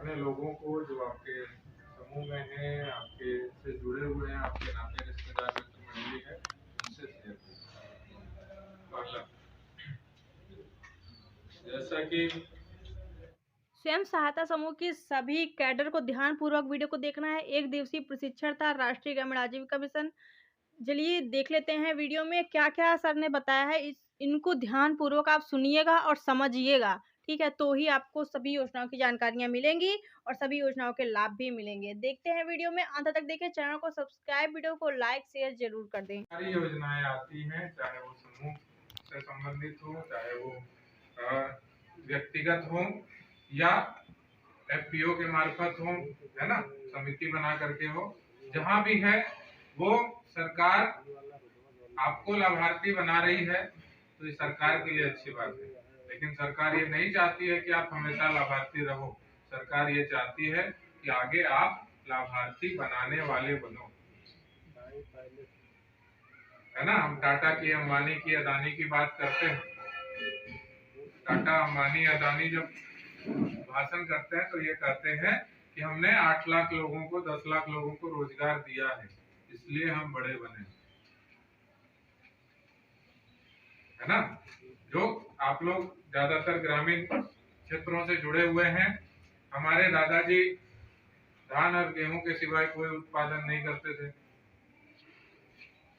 अपने लोगों को जो आपके समूह में हैं, आपके से जुड़े हुए हैं, आपके नाते रिश्तेदार मित्र मंडली है, उनसे शेयर कीजिए। पहला, जैसा कि स्वयं सहायता समूह की सभी कैडर को ध्यानपूर्वक वीडियो को देखना है। एक दिवसीय प्रशिक्षण था राष्ट्रीय ग्रामीण आजीविका मिशन। चलिए देख लेते हैं वीडियो में क्या-क्या सर ने बताया है। इनको ध्यानपूर्वक आप सुनिएगा और समझिएगा, ठीक है? तो ही आपको सभी योजनाओं की जानकारियाँ मिलेंगी और सभी योजनाओं के लाभ भी मिलेंगे। देखते हैं वीडियो में, अंत तक देखें, चैनल को सब्सक्राइब, वीडियो को लाइक, शेयर ज़रूर कर दें। सारी योजनाएं आती हैं, चाहे वो समूह से संबंधित हो, चाहे वो व्यक्तिगत हो या एफपीओ के मार्फत हो, है ना, समिति बना करके हो, जहां भी है वो सरकार आपको लाभार्थी बना रही है, तो ये सरकार के लिए अच्छी बात है। लेकिन सरकार ये नहीं चाहती है कि आप हमेशा लाभार्थी रहो। सरकार ये चाहती है कि आगे आप लाभार्थी बनाने वाले बनो, है ना। हम टाटा की, अंबानी की, अदानी की बात करते हैं। टाटा, अंबानी, अदानी जब भाषण करते हैं तो ये कहते हैं कि हमने 8 लाख लोगों को, 10 लाख लोगों को रोजगार दिया है, इसलिए हम बड़े बने, है ना। जो आप लोग ज्यादातर ग्रामीण क्षेत्रों से जुड़े हुए हैं, हमारे दादाजी धान और गेहूं के सिवाय कोई उत्पादन नहीं करते थे,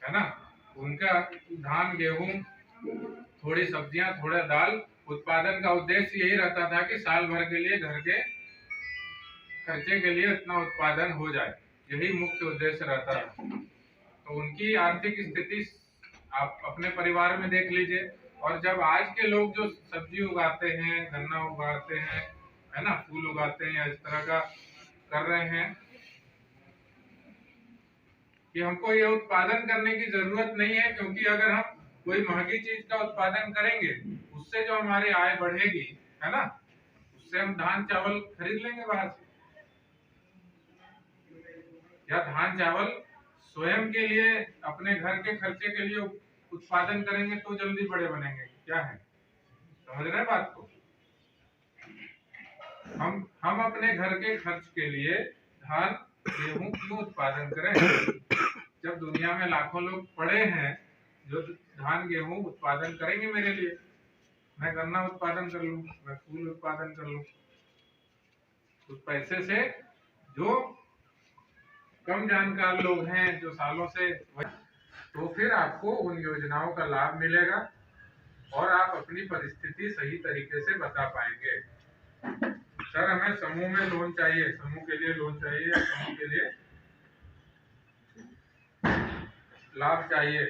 है ना। उनका धान, गेहूं, थोड़ी सब्जियां, थोड़ा दाल उत्पादन का उद्देश्य यही रहता था कि साल भर के लिए घर के खर्चे के लिए इतना उत्पादन हो जाए, यही मुख्य उद्देश्य रहता है। तो उनकी आर्थिक स्थिति आप अपने परिवार में देख लीजिए। और जब आज के लोग जो सब्जी उगाते हैं, गन्ना उगाते हैं, है ना, फूल उगाते हैं, इस तरह का कर रहे हैं कि हमको ये उत्पादन करने की जरूरत नहीं है, क्योंकि अगर हम कोई महंगी चीज का उत्पादन करेंगे, उससे जो हमारी आय बढ़ेगी, है ना, उससे हम धान चावल खरीद लेंगे बाहर से, या धान चावल स्वयं के लिए, अपने घर के खर्चे के लिए उत्पादन करेंगे तो जल्दी बड़े बनेंगे। क्या है, समझ रहे हैं बात को। हम अपने घर के खर्च के लिए धान, गेहूं क्यों उत्पादन करें, जब दुनिया में लाखों लोग पड़े हैं जो धान गेहूं उत्पादन करेंगे मेरे लिए। मैं गन्ना उत्पादन कर लूं, मैं फूल उत्पादन कर लूं, उस पैसे से जो कम जानकार लोग हैं, जो सालों से, तो फिर आपको उन योजनाओं का लाभ मिलेगा और आप अपनी परिस्थिति सही तरीके से बता पाएंगे। सर हमें समूह में लोन चाहिए, समूह के लिए लोन चाहिए, या समूह के लिए लाभ चाहिए।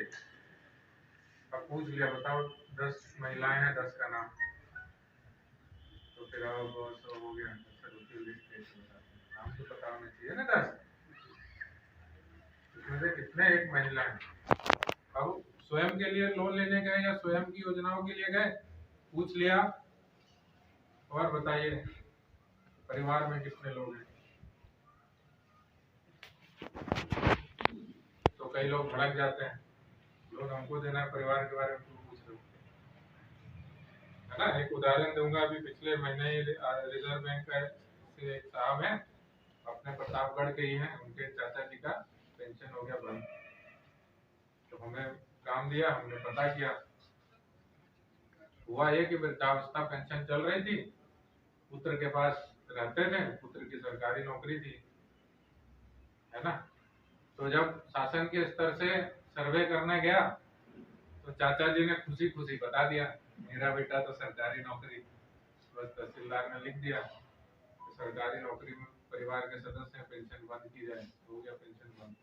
अब पूछ लिया, बताओ 10 महिलाएं हैं, 10 का नाम, तो फिर अब हो गया। नाम तो पता होना चाहिए ना 10, इसमें से कितने एक महिला है। अब स्वयं के लिए लोन लेने गए या स्वयं की योजनाओं के लिए गए, पूछ लिया, और बताइए परिवार में कितने लोग हैं। तो कई लोग भड़क जाते हैं, लोन हमको देना है, परिवार के बारे में क्यों पूछ रहे हो, है ना। एक उदाहरण दूंगा, अभी पिछले महीने ही रिजर्व बैंक से एक साहब हैं, अपने प्रतापगढ़ के ही हैं, उनके चाचा जी का पेंशन हो गया बंद। तो हमें काम दिया, हमने पता किया, हुआ ये कि वृद्धावस्था पेंशन चल रही थी, पुत्र के पास रहते थे, पुत्र की सरकारी नौकरी थी, है ना। तो जब शासन के स्तर से सर्वे करने गया तो चाचा जी ने खुशी खुशी बता दिया, मेरा बेटा तो सरकारी नौकरी, बस तहसीलदार ने लिख दिया तो सरकारी नौकरी में परिवार के सदस्य पेंशन बंद की जाए, तो हो गया पेंशन बंद।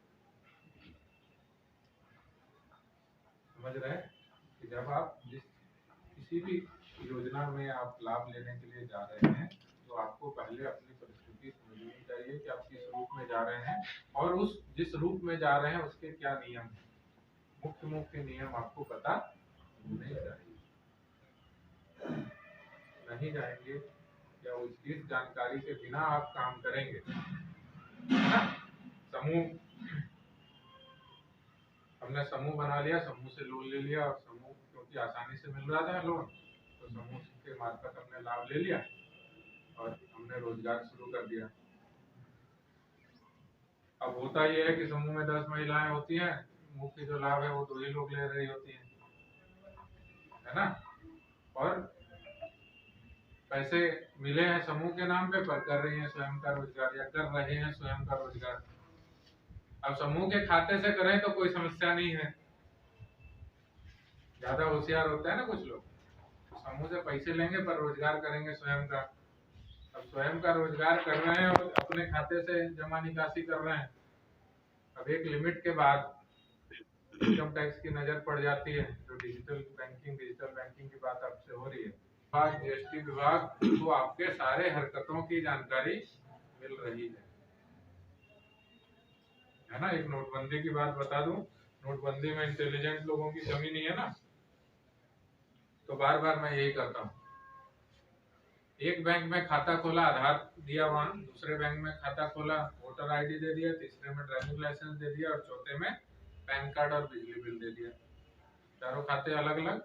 समझ रहे हैं कि जब आप किसी भी योजना में आप लाभ लेने के लिए जा रहे हैं, तो आपको पहले अपनी परिस्थिति समझनी चाहिए कि आप किस रूप में जा रहे हैं, और उस जिस रूप में जा रहे हैं उसके क्या नियम हैं। मुख्य मुख्य नियम आपको पता होने चाहिए, नहीं जाएंगे या इस जानकारी के बिना आप काम करेंगे, है ना। समूह, हमने समूह बना लिया, समूह से लोन ले लिया, और समूह क्योंकि आसानी से मिल रहा था लोन, तो समूह के मार्फत हमने लाभ ले लिया, और हमने रोजगार शुरू कर दिया। अब होता यह है कि समूह में 10 महिलाएं होती हैं, मुख्य जो लाभ है वो 2 ही लोग ले रही होती हैं, है ना। और पैसे मिले हैं समूह के नाम पे, पर कर रही हैं स्वयं का रोजगार या कर रहे हैं स्वयं का रोजगार। अब समूह के खाते से करें तो कोई समस्या नहीं है, ज्यादा होशियार होता है ना कुछ लोग, तो समूह से पैसे लेंगे पर रोजगार करेंगे स्वयं का। अब स्वयं का रोजगार कर रहे हैं और अपने खाते से जमा निकासी कर रहे हैं। अब एक लिमिट के बाद इनकम टैक्स की नजर पड़ जाती है, जो डिजिटल बैंकिंग की बात आपसे हो रही है। जीएसटी विभाग को आपके सारे हरकतों की जानकारी मिल रही है ना। एक नोटबंदी की बात बता दूं, नोटबंदी में इंटेलिजेंट लोगों की कमी नहीं है ना, तो बार बार मैं यही करता हूँ। एक बैंक में खाता खोला, आधार दिया, वहां दूसरे बैंक में खाता खोला, वोटर आईडी दे दिया, तीसरे में ड्राइविंग लाइसेंस दे दिया और चौथे में पैन कार्ड और बिजली बिल दे दिया, चारों खाते अलग अलग।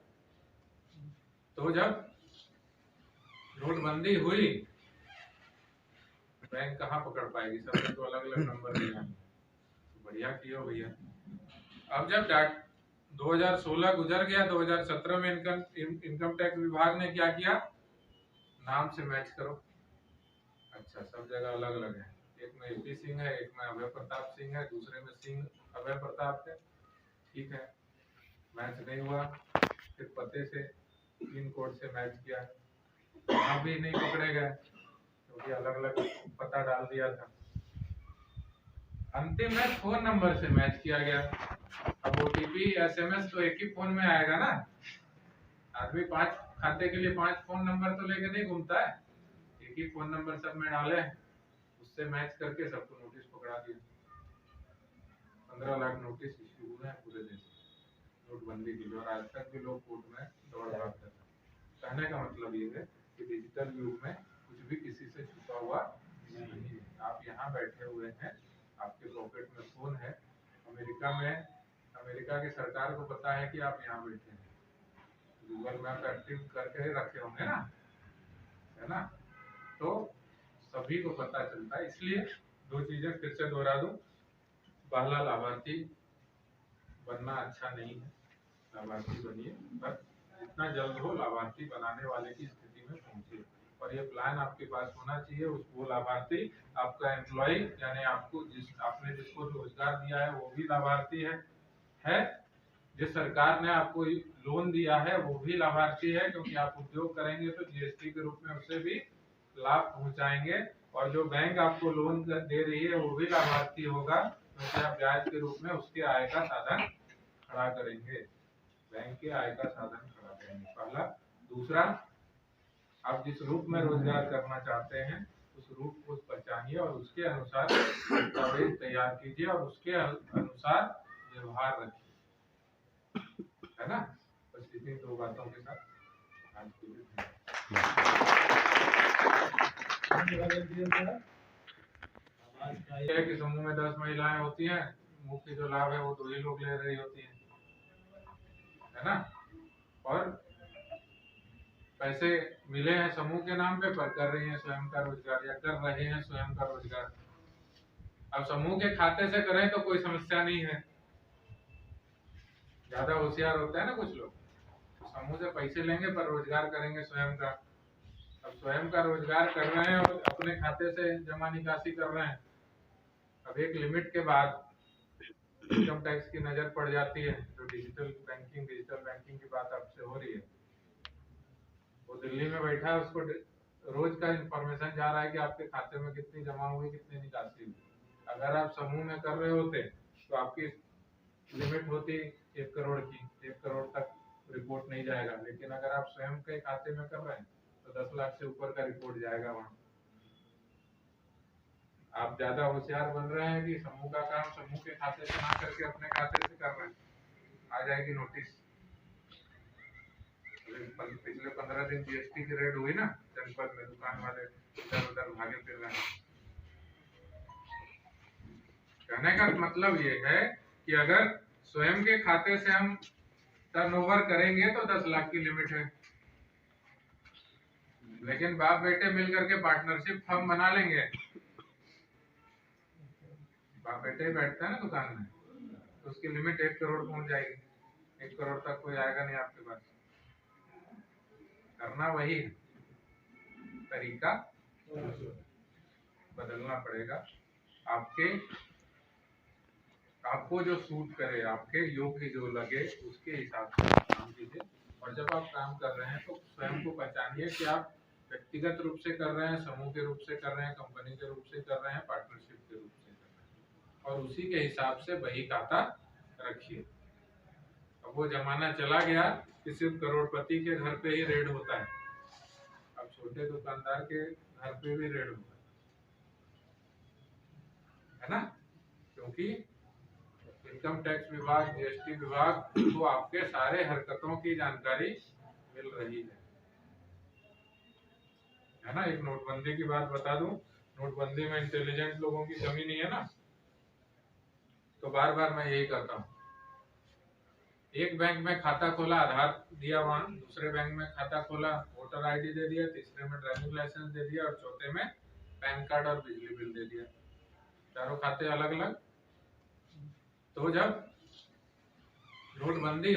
तो जब नोटबंदी हुई, बैंक कहाँ पकड़ पाएगी, सबने तो अलग अलग नंबर दिया। तो बढ़िया किया भैया। अब जब 2016 गुजर गया, 2017 में इनकम टैक्स विभाग ने क्या किया, नाम से मैच करो। अच्छा, सब जगह अलग अलग है, एक में एपी सिंह है, एक में अभय प्रताप सिंह है, दूसरे में सिंह अभय प्रताप है, ठीक है, मैच नहीं हुआ। फिर पते से, पिन कोड से मैच किया, वहां भी नहीं पकड़े गए क्योंकि अलग अलग पता डाल दिया था। अंतिम में फोन नंबर से मैच किया गया। अब ओटीपी एसएमएस तो एक ही फोन में आएगा ना, आदमी 5 खाते के लिए 5 फोन नंबर तो लेके नहीं घूमता है, एक ही फोन नंबर सब में डाले, उससे मैच करके सबको नोटिस पकड़ा दिया। 15 लाख नोटिस इश्यू हुए हैं पूरे देश में नोटबंदी के लिए, और आज तक भी लोग कोर्ट में दौड़ भाग कर रहे हैं। कहने का मतलब ये है कि डिजिटल युग में कुछ भी किसी से छुपा हुआ नहीं है। आप यहाँ बैठे हुए हैं, आपके पॉकेट में फोन है, अमेरिका की सरकार को पता है कि आप यहाँ बैठे हैं, गूगल मैप एक्टिव करके रखे होंगे ना, है ना। तो सभी को पता चलता है। इसलिए 2 चीजें फिर से दोहरा दूं, पहला, लाभार्थी बनना अच्छा नहीं है, लाभार्थी बनिए, पर जितना जल्द हो लाभार्थी बनाने वाले की स्थिति में पहुंचे। और ये प्लान आपके पास होना चाहिए, वो लाभार्थी आपका एम्प्लॉय, यानी आपको आपने जिसको रोजगार दिया है वो भी लाभार्थी है, जिस सरकार ने आपको लोन दिया है वो भी लाभार्थी है, क्योंकि आप उद्योग करेंगे तो जीएसटी के रूप में उसे भी लाभ पहुंचाएंगे, और जो बैंक आपको लोन दे रही है वो भी लाभार्थी होगा, क्योंकि आप ब्याज के रूप में उसके आय का साधन खड़ा करेंगे, बैंक के आय का साधन खड़ा करेंगे, पहला। दूसरा, आप जिस रूप में रोजगार करना चाहते हैं उस रूप को पहचानिए और उसके अनुसार दस्तावेज तैयार कीजिए और उसके अनुसार व्यवहार रखिए, है ना। बस इतनी 2 बातों के साथ आज के लिए है कि समूह में 10 महिलाएं होती हैं, मुख्य जो लाभ है वो 2 ही लोग ले रही होती हैं, है ना। और पैसे मिले हैं समूह के नाम पे, पर कर रही हैं स्वयं का रोजगार या कर रहे हैं स्वयं का रोजगार। अब समूह के खाते से करें तो कोई समस्या नहीं है, ज्यादा होशियार होता है ना कुछ लोग, तो समूह से पैसे लेंगे पर रोजगार करेंगे स्वयं का। अब स्वयं का रोजगार कर रहे हैं और अपने खाते से जमा निकासी कर रहे हैं। अब एक लिमिट के बाद इनकम टैक्स की नजर पड़ जाती है, जो डिजिटल बैंकिंग की बात आपसे हो रही है। वो दिल्ली में बैठा है, उसको रोज का इंफॉर्मेशन जा रहा है कि आपके खाते में कितनी जमा हुई, कितनी निकासी हुई। अगर आप समूह में कर रहे होते तो आपकी लिमिट होती 1 करोड़ की, 1 करोड़ तक रिपोर्ट नहीं जाएगा, लेकिन अगर आप स्वयं के खाते में कर रहे हैं तो 10 लाख से ऊपर का रिपोर्ट जाएगा वहां। आप ज्यादा होशियार बन रहे हैं कि समूह का काम समूह के खाते से ना करके अपने खाते से कर रहे हैं, आ जाएगी नोटिस। पिछले 15 दिन जीएसटी की रेड हुई ना जनपद में, दुकान वाले इधर उधर भागे फिर रहे हैं। कहने का मतलब ये है कि अगर स्वयं के खाते से हम टर्नओवर करेंगे तो 10 लाख की लिमिट है, लेकिन बाप बेटे मिल करके पार्टनरशिप फर्म बना लेंगे, बाप बेटे बैठते हैं ना दुकान में, तो उसकी लिमिट 1 करोड़ पहुंच जाएगी, 1 करोड़ तक कोई आएगा नहीं आपके पास। करना वही है, तरीका बदलना पड़ेगा। आपको जो सूट करे, आपके योग्य जो लगे, उसके हिसाब से आप काम कीजिए। और जब आप काम कर रहे हैं तो स्वयं को पहचानिए कि आप व्यक्तिगत रूप से कर रहे हैं, समूह के रूप से कर रहे हैं, कंपनी के रूप से कर रहे हैं, पार्टनरशिप के रूप से कर रहे हैं, और उसी के हिसाब से बही खाता रखिए। अब वो जमाना चला गया कि सिर्फ करोड़पति के घर पे ही रेड होता है, अब छोटे दुकानदार के घर पे भी रेड होता है ना, क्योंकि इनकम टैक्स विभाग, जीएसटी विभाग को आपके सारे हरकतों की जानकारी मिल रही है ना। एक नोटबंदी की बात बता दूं, नोटबंदी में इंटेलिजेंट लोगों की कमी नहीं है ना, तो बार बार मैं यही कहता हूँ, एक बैंक में खाता खोला, आधार दिया, वहां दूसरे बैंक में खाता खोला, वोटर आईडी दे दिया, तीसरे में ड्राइविंग लाइसेंस दे दिया, और चौथे में पैन कार्ड और बिजली बिल दे दिया, चारों खाते अलग अलग। तो जब नोटबंदी